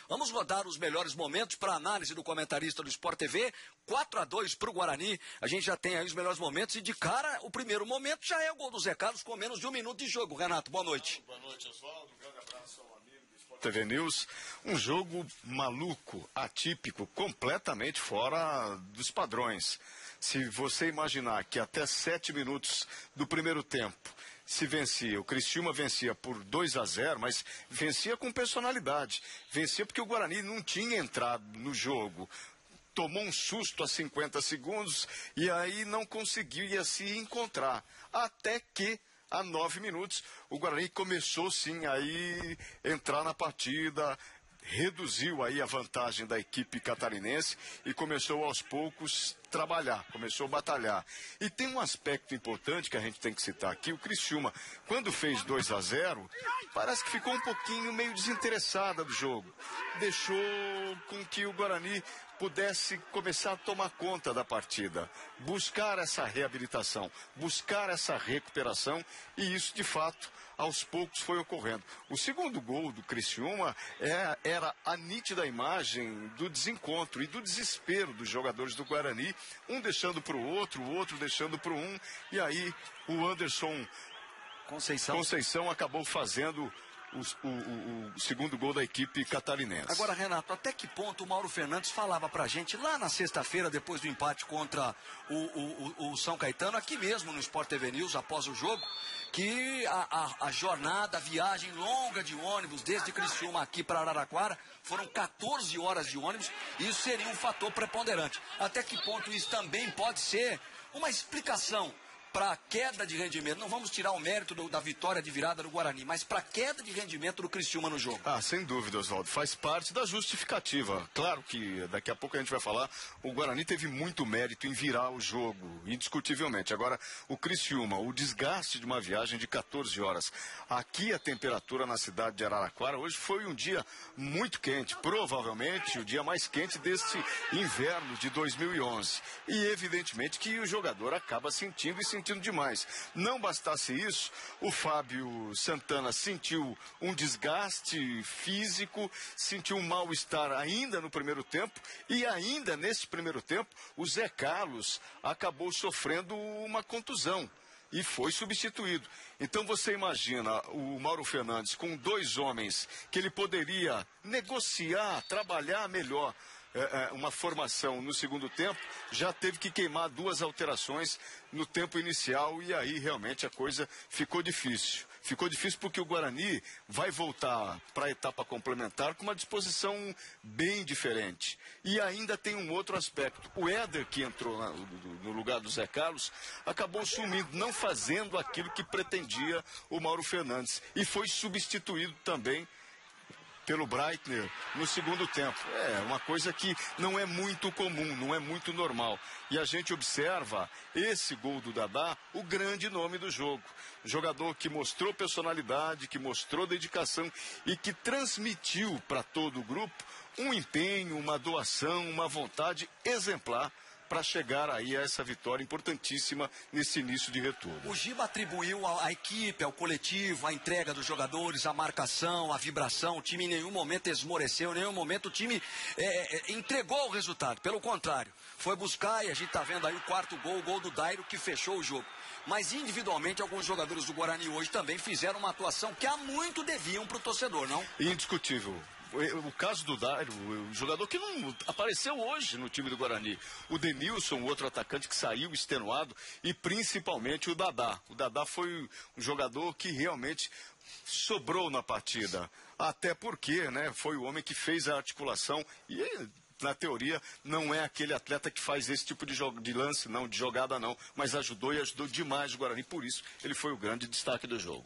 Vamos rodar os melhores momentos para análise do comentarista do Sport TV. 4-2 para o Guarani. A gente já tem aí os melhores momentos e de cara, o primeiro momento já é o gol do Zé Carlos com menos de 1 minuto de jogo. Renato, boa noite. Boa noite, Oswaldo. Um grande abraço ao amigo do Sport TV News. Um jogo maluco, atípico, completamente fora dos padrões. Se você imaginar que até 7 minutos do primeiro tempo se vencia, o Criciúma vencia por 2-0, mas vencia com personalidade. Vencia porque o Guarani não tinha entrado no jogo. Tomou um susto a 50 segundos e aí não conseguia se encontrar. Até que, a 9 minutos, o Guarani começou sim aí entrar na partida, reduziu aí a vantagem da equipe catarinense e começou aos poucos trabalhar, começou a batalhar. E tem um aspecto importante que a gente tem que citar aqui, o Criciúma, quando fez 2-0, parece que ficou um pouquinho meio desinteressada do jogo. Deixou com que o Guarani pudesse começar a tomar conta da partida, buscar essa reabilitação, buscar essa recuperação, e isso de fato aos poucos foi ocorrendo. O segundo gol do Criciúma era a nítida imagem do desencontro e do desespero dos jogadores do Guarani, um deixando para o outro deixando para um, e aí o Anderson Conceição acabou fazendo o segundo gol da equipe catarinense. Agora, Renato, até que ponto o Mauro Fernandes falava pra gente lá na sexta-feira, depois do empate contra o São Caetano, aqui mesmo no Sport TV News, após o jogo, que a jornada, a viagem longa de ônibus, desde Criciúma aqui para Araraquara, foram 14 horas de ônibus, e isso seria um fator preponderante. Até que ponto isso também pode ser uma explicação para a queda de rendimento? Não vamos tirar o mérito da vitória de virada do Guarani, mas para a queda de rendimento do Criciúma no jogo. Sem dúvida, Oswaldo, faz parte da justificativa. Claro que daqui a pouco a gente vai falar, o Guarani teve muito mérito em virar o jogo, indiscutivelmente. Agora, o Criciúma, o desgaste de uma viagem de 14 horas. Aqui a temperatura na cidade de Araraquara hoje foi um dia muito quente, provavelmente o dia mais quente deste inverno de 2011. E evidentemente que o jogador acaba sentindo demais. Não bastasse isso, o Fábio Santana sentiu um desgaste físico, sentiu um mal-estar ainda no primeiro tempo, e ainda nesse primeiro tempo, o Zé Carlos acabou sofrendo uma contusão e foi substituído. Então você imagina o Mauro Fernandes com 2 homens que ele poderia negociar, trabalhar melhor uma formação no segundo tempo, já teve que queimar 2 alterações no tempo inicial, e aí realmente a coisa ficou difícil. Ficou difícil porque o Guarani vai voltar para a etapa complementar com uma disposição bem diferente. E ainda tem um outro aspecto. O Éder, que entrou no lugar do Zé Carlos, acabou sumindo, não fazendo aquilo que pretendia o Mauro Fernandes. E foi substituído também pelo Breitner no segundo tempo. É uma coisa que não é muito comum, não é muito normal. E a gente observa esse gol do Dadá, o grande nome do jogo. Jogador que mostrou personalidade, que mostrou dedicação e que transmitiu para todo o grupo um empenho, uma doação, uma vontade exemplar para chegar aí a essa vitória importantíssima nesse início de retorno. O Giba atribuiu à equipe, ao coletivo, a entrega dos jogadores, a marcação, a vibração. O time em nenhum momento esmoreceu, em nenhum momento o time entregou o resultado. Pelo contrário, foi buscar, e a gente está vendo aí o 4º gol, o gol do Dairo, que fechou o jogo. Mas individualmente alguns jogadores do Guarani hoje também fizeram uma atuação que há muito deviam para o torcedor, não? Indiscutível. O caso do Dairo, o jogador que não apareceu hoje no time do Guarani. O Denilson, o outro atacante que saiu extenuado, e principalmente o Dadá. O Dadá foi um jogador que realmente sobrou na partida. Até porque, né, foi o homem que fez a articulação e, na teoria, não é aquele atleta que faz esse tipo de lance, não, de jogada não, mas ajudou, e ajudou demais o Guarani, por isso ele foi o grande destaque do jogo.